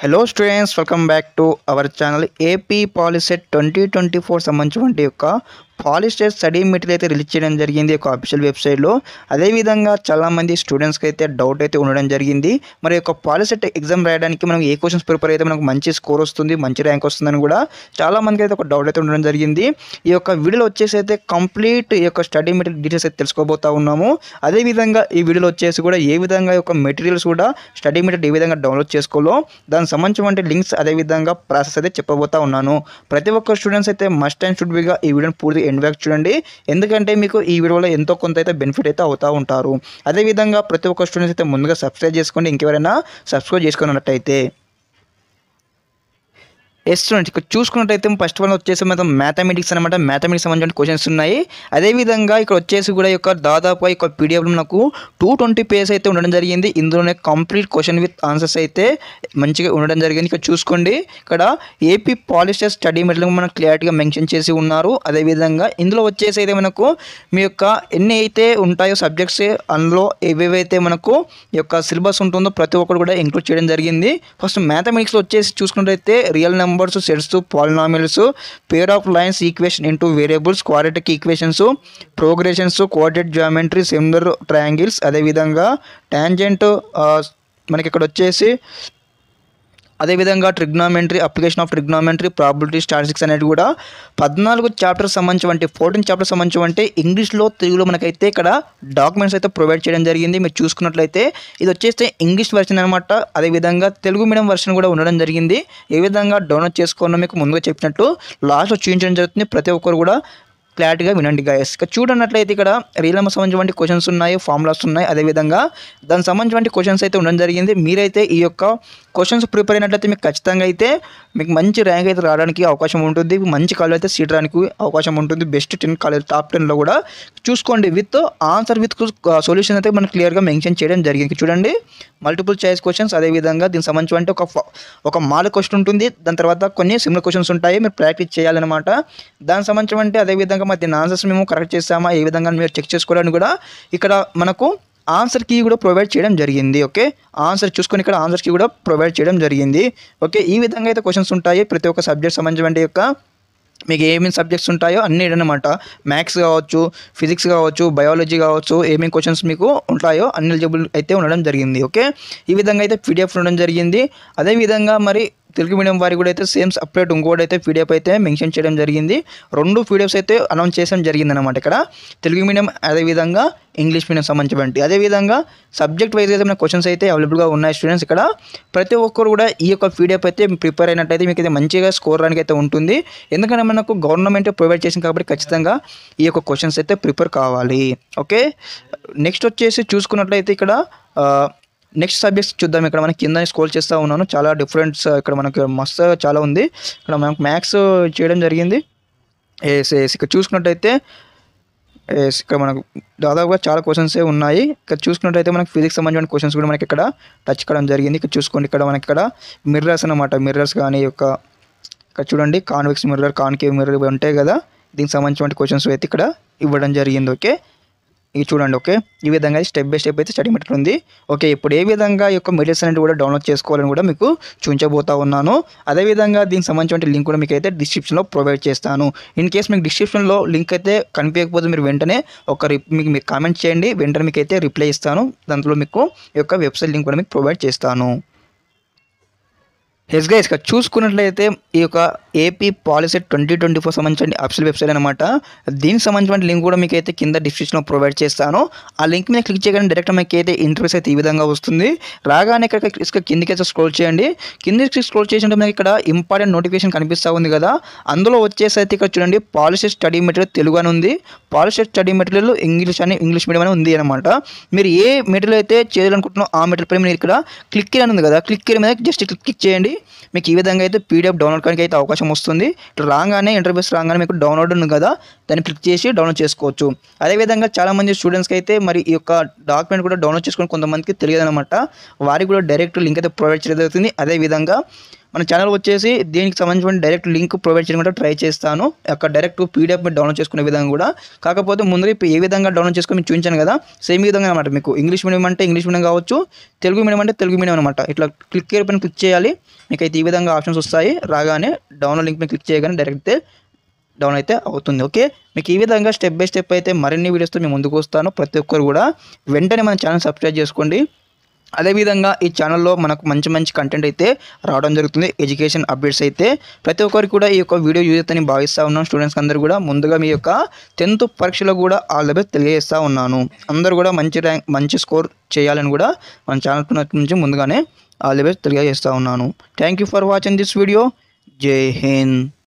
Hello students, welcome back to our channel. AP POLYCET 2024 సంబంధించిన యొక్క పాలిస్టెట్ study material అయితే release చేయడం జరిగింది ఒక అఫీషియల్ వెబ్సైట్లో. అదేవిధంగా చాలామంది స్టూడెంట్స్కి అయితే డౌట్ అయితే ఉండడం జరిగింది. మరి యొక్క పాలిసెట్ ఎగ్జామ్ రాయడానికి మనం ఏ క్వశ్చన్స్ ప్రిపేర్ అయితే మనకు మంచి స్కోర్ వస్తుంది, మంచి ర్యాంక్ వస్తుందని కూడా చాలామందికి అయితే ఒక డౌట్ అయితే ఉండడం జరిగింది. ఈ యొక్క వీడియోలో వచ్చేసి అయితే కంప్లీట్ ఈ యొక్క స్టడీ మెటీరియల్ డీటెయిల్స్ అయితే తెలుసుకోబోతా ఉన్నాము. అదేవిధంగా ఈ వీడియోలో వచ్చేసి కూడా ఏ విధంగా ఈ యొక్క మెటీరియల్స్ కూడా స్టడీ మెటీరియల్ ఏ విధంగా డౌన్లోడ్ చేసుకోవాలో దానికి సంబంధించిన లింక్స్ అదేవిధంగా ప్రాసెస్ అయితే చెప్పబోతా ఉన్నాను. ప్రతి ఒక్క స్టూడెంట్స్ అయితే మస్ట్ అండ్ షుడ్ బిగా ఈ వీడియోని పూర్తి ఎండ్ వరకు చూడండి. ఎందుకంటే మీకు ఈ వీడియోలో ఎంతో కొంత అయితే బెనిఫిట్ అయితే అవుతూ ఉంటారు. అదేవిధంగా ప్రతి ఒక్క స్టూడెంట్స్ అయితే ముందుగా సబ్స్క్రైబ్ చేసుకోండి, ఇంకెవరైనా సబ్స్క్రైబ్ చేసుకున్నట్టయితే. స్టూడెంట్స్ ఇక్కడ చూసుకున్నట్టయితే ఫస్ట్ వన్ వచ్చేసి మనం మ్యాథమెటిక్స్ అనమాట. మ్యాథమెటిక్స్ సంబంధించిన క్వశ్చన్స్ ఉన్నాయి. అదేవిధంగా ఇక్కడ వచ్చేసి కూడా యొక్క దాదాపు యొక్క పీడిఎఫ్లో మనకు 220 పేజెస్ అయితే ఉండడం జరిగింది. ఇందులోనే కంప్లీట్ క్వశ్చన్ విత్ ఆన్సర్స్ అయితే మంచిగా ఉండడం జరిగింది. ఇక్కడ చూసుకోండి, ఇక్కడ ఏపీ పాలిస్టెట్ స్టడీ మెటీరియల్ మనకు క్లియర్గా మెన్షన్ చేసి ఉన్నారు. అదేవిధంగా ఇందులో వచ్చేసి అయితే మనకు మీ యొక్క ఎన్ని అయితే ఉంటాయో సబ్జెక్ట్స్, అందులో ఏవేవైతే మనకు ఈ యొక్క సిలబస్ ఉంటుందో ప్రతి ఒక్కరు కూడా ఇంక్లూడ్ చేయడం జరిగింది. ఫస్ట్ మ్యాథమెటిక్స్లో వచ్చేసి చూసుకున్నట్టయితే real numbers, sets, polynomials, pair of lines, equation into variables, quadratic equations, progressions, coordinate geometry, similar triangles, అదేవిధంగా టాంజెంట్ మనకి ఇక్కడ వచ్చేసి అదేవిధంగా trigonometry, application of trigonometry, probability, statistics అనేది కూడా 14 చాప్టర్స్ సంబంధించి 14 చాప్టర్స్ సంబంధించి ఇంగ్లీష్లో, తెలుగులో మనకైతే ఇక్కడ డాక్యుమెంట్స్ అయితే ప్రొవైడ్ చేయడం జరిగింది. మీరు చూసుకున్నట్లయితే ఇది వచ్చేస్తే ఇంగ్లీష్ వెర్షన్ అనమాట. అదేవిధంగా తెలుగు మీడియం వెర్షన్ కూడా ఉండడం జరిగింది. ఏ విధంగా డౌన్లోడ్ చేసుకోవాలో మీకు ముందుగా చెప్పినట్టు లాస్ట్లో చూపించడం జరుగుతుంది. ప్రతి ఒక్కరు కూడా క్లారిటీగా వినండి గైస్. ఇక్కడ చూడనట్లయితే ఇక్కడ రియల్ నెంబర్ సంబంధించిన క్వశ్చన్స్ ఉన్నాయి, ఫార్ములాస్ ఉన్నాయి. అదేవిధంగా దానికి సంబంధించిన క్వశ్చన్స్ అయితే ఉండడం జరిగింది. మీరైతే ఈ యొక్క క్వశ్చన్స్ ప్రిపేర్ అయినట్లయితే మీకు ఖచ్చితంగా అయితే మీకు మంచి ర్యాంక్ అయితే రావడానికి అవకాశం ఉంటుంది. మంచి కాలేజ్ అయితే సీట్ రావడానికి అవకాశం ఉంటుంది. బెస్ట్ 10 కాలేజ్ టాప్ 10లో కూడా చూసుకోండి. విత్ ఆన్సర్ విత్ సొల్యూషన్ అయితే మనకు క్లియర్గా మెన్షన్ చేయడం జరిగింది. చూడండి, మల్టిపుల్ చాయిస్ క్వశ్చన్స్, అదేవిధంగా దీనికి సంబంధించి ఒక మాల్ క్వశ్చన్ ఉంటుంది. దాని తర్వాత కొన్ని సిమిలర్ క్వశ్చన్స్ ఉంటాయి, మీరు ప్రాక్టీస్ చేయాలన్నమాట. దానికి సంబంధించి అదేవిధంగా మరి దీని ఆన్సర్స్ మేము కరెక్ట్ చేస్తామా, ఏ విధంగా మీరు చెక్ చేసుకోవడానికి కూడా ఇక్కడ మనకు ఆన్సర్ కీ కూడా ప్రొవైడ్ చేయడం జరిగింది. ఓకే, ఆన్సర్ చూసుకొని ఇక్కడ ఆన్సర్ కీ కూడా ప్రొవైడ్ చేయడం జరిగింది. ఓకే, ఈ విధంగా అయితే క్వశ్చన్స్ ఉంటాయి. ప్రతి ఒక్క సబ్జెక్ట్ సంబంధించిన యొక్క మీకు ఏమేమి సబ్జెక్ట్స్ ఉంటాయో అన్నీ అనమాట. మ్యాథ్స్ కావచ్చు, ఫిజిక్స్ కావచ్చు, బయాలజీ కావచ్చు, ఏమేమి క్వశ్చన్స్ మీకు ఉంటాయో అన్ని ఎలిజిబుల్ అయితే ఉండడం జరిగింది. ఓకే, ఈ విధంగా అయితే పీడిఎఫ్ ఉండడం జరిగింది. అదేవిధంగా మరి తెలుగు మీడియం వారికి కూడా అయితే సేమ్ సపరేట్ ఇంకోటి అయితే పీడిఎఫ్ అయితే మెన్షన్ చేయడం జరిగింది. 2 పీడిఎఫ్స్ అయితే అనౌన్స్ చేయడం జరిగింది అనమాట. ఇక్కడ తెలుగు మీడియం అదేవిధంగా ఇంగ్లీష్ మీడియం సంబంధించి అదేవిధంగా సబ్జెక్ట్ వైజ్ అయితే మన క్వశ్చన్స్ అయితే అవైలబుల్గా ఉన్నాయి. స్టూడెంట్స్ ఇక్కడ ప్రతి ఒక్కరు కూడా ఈ యొక్క పీడిఎఫ్ అయితే ప్రిపేర్ అయినట్టయితే మీకు అయితే మంచిగా స్కోర్ రానికి అయితే ఉంటుంది. ఎందుకంటే మనకు గవర్నమెంట్ ప్రొవైడ్ చేసింది కాబట్టి ఖచ్చితంగా ఈ యొక్క క్వశ్చన్స్ అయితే ప్రిపేర్ కావాలి. ఓకే, నెక్స్ట్ వచ్చేసి చూసుకున్నట్లయితే ఇక్కడ నెక్స్ట్ సబ్జెక్ట్స్ చూద్దాం. ఇక్కడ మనకి కింద స్క్రోల్ చేస్తూ ఉన్నాను. చాలా డిఫరెంట్స్ ఇక్కడ మనకి మస్తు చాలా ఉంది. ఇక్కడ మనకు మ్యాథ్స్ చేయడం జరిగింది. ఇక్కడ చూసుకున్నట్టయితే ఇక్కడ మనకు దాదాపుగా చాలా క్వశ్చన్స్ ఉన్నాయి. ఇక్కడ చూసుకున్నట్టయితే మనకి ఫిజిక్స్ సంబంధించిన క్వశ్చన్స్ కూడా మనకి ఇక్కడ టచ్ చేయడం జరిగింది. ఇక్కడ చూసుకోండి, ఇక్కడ మనకి ఇక్కడ మిర్రర్స్ అనమాట. మిర్రర్స్ కానీ ఇక్కడ చూడండి, కాన్వెక్స్ మిర్రర్, కాన్కేవ్ మిర్రర్ ఉంటాయి కదా, దీనికి సంబంధించిన క్వశ్చన్స్ అయితే ఇక్కడ ఇవ్వడం జరిగింది. ఓకే, ఇది చూడండి. ఓకే, ఈ విధంగా స్టెప్ బై స్టెప్ అయితే స్టడీ మెటీరియల్ ఉంది. ఓకే, ఇప్పుడు ఏ విధంగా ఈ యొక్క మెటీరియల్స్ అనేది కూడా డౌన్లోడ్ చేసుకోవాలని కూడా మీకు చూపించబోతా ఉన్నాను. అదేవిధంగా దీనికి సంబంధించిన లింక్ కూడా మీకు అయితే డిస్క్రిప్షన్లో ప్రొవైడ్ చేస్తాను. ఇన్ కేస్ మీకు డిస్క్రిప్షన్లో లింక్ అయితే కనిపించకపోతే మీరు వెంటనే మీకు కామెంట్ చేయండి, వెంటనే మీకు అయితే రిప్లై ఇస్తాను. దాంట్లో మీకు ఈ యొక్క వెబ్సైట్ లింక్ కూడా మీకు ప్రొవైడ్ చేస్తాను. ఎస్ గైస్, ఇక్కడ చూసుకున్నట్లయితే ఈ యొక్క ఏపీ పాలిసెట్ 2024 సంబంధించిన అఫీషియల్ వెబ్సైట్ అనమాట. దీనికి సంబంధించిన లింక్ కూడా మీకు అయితే కింద డిస్క్రిప్షన్లో ప్రొవైడ్ చేస్తాను. ఆ లింక్ మీద క్లిక్ చేయగానే డైరెక్ట్ మీకు అయితే ఇంటర్ఫేస్ అయితే ఈ విధంగా వస్తుంది. రాగానే ఇక్కడ కిందికి అయితే స్క్రోల్ చేయండి. కిందికి స్క్రోల్ చేసినట్టు మనకి ఇక్కడ ఇంపార్టెంట్ నోటిఫికేషన్ కనిపిస్తూ ఉంది కదా, అందులో వచ్చేసి అయితే ఇక్కడ చూడండి పాలిసెట్ స్టడీ మెటీరియల్ తెలుగు అని ఉంది, POLYCET study material English medium అని ఉంది అనమాట. మీరు ఏ మెటీరియల్ అయితే చేయాలనుకుంటున్నారో ఆ మెటీరియల్ పై మీరు ఇక్కడ క్లిక్ అని ఉంది కదా, క్లిక్ మీద జస్ట్ క్లిక్ చేయండి. మీకు ఈ విధంగా అయితే పీడిఎఫ్ డౌన్లోడ్ చేయడానికి అయితే అవకాశం వస్తుంది. ఇట్లా రాగానే ఇంటర్ఫేస్ రాగానే మీకు డౌన్లోడ్ ఉంది కదా, దాన్ని క్లిక్ చేసి డౌన్లోడ్ చేసుకోవచ్చు. అదేవిధంగా చాలామంది స్టూడెంట్స్కి అయితే మరి ఈ యొక్క డాక్యుమెంట్ కూడా డౌన్లోడ్ చేసుకొని కొంతమందికి తెలియదు అనమాట. వారికి కూడా డైరెక్ట్ లింక్ అయితే ప్రొవైడ్ చేయడం జరుగుతుంది. అదేవిధంగా మన ఛానల్ వచ్చేసి దీనికి సంబంధించిన డైరెక్ట్ లింక్ ప్రొవైడ్ చేయడం కూడా ట్రై చేస్తాను. అక్కడ డైరెక్ట్ పీడిఎఫ్ మీరు డౌన్లోడ్ చేసుకునే విధంగా కూడా. కాకపోతే ముందుగా ఇప్పుడు ఏ విధంగా డౌన్లోడ్ చేసుకొని మీకు చూపించాను కదా, సేమ్ ఈ విధంగా అనమాట. మీకు ఇంగ్లీష్ మీడియం అంటే ఇంగ్లీష్ మీడియం కావచ్చు, తెలుగు మీడియం అంటే తెలుగు మీడియం అనమాట. ఇట్లా క్లిక్ పైన క్లిక్ చేయాలి. మీకైతే ఈ విధంగా ఆప్షన్స్ వస్తాయి. రాగానే డౌన్లోడ్ లింక్ మీద క్లిక్ చేయగానే డైరెక్ట్ డౌన్ అయితే అవుతుంది. ఓకే, మీకు ఈ విధంగా స్టెప్ బై స్టెప్ అయితే మరిన్ని వీడియోస్తో మేము ముందుకు వస్తాను. ప్రతి ఒక్కరు కూడా వెంటనే మన ఛానల్ సబ్స్క్రైబ్ చేసుకోండి. అదేవిధంగా ఈ ఛానల్లో మనకు మంచి మంచి కంటెంట్ అయితే రావడం జరుగుతుంది. ఎడ్యుకేషన్ అప్డేట్స్ అయితే ప్రతి ఒక్కరికి కూడా ఈ యొక్క వీడియో యూజ్ అవుతుందని భావిస్తూ ఉన్నాను. స్టూడెంట్స్ అందరూ కూడా ముందుగా మీ యొక్క 10th పరీక్షలో కూడా ఆల్ ది బెస్ట్ తెలియజేస్తూ ఉన్నాను. అందరూ కూడా మంచి ర్యాంక్ మంచి స్కోర్ చేయాలని కూడా మన ఛానల్ నుంచి ముందుగానే ఆల్ ది బెస్ట్ తెలియజేస్తూ ఉన్నాను. Thank you for watching this video. జై హింద్.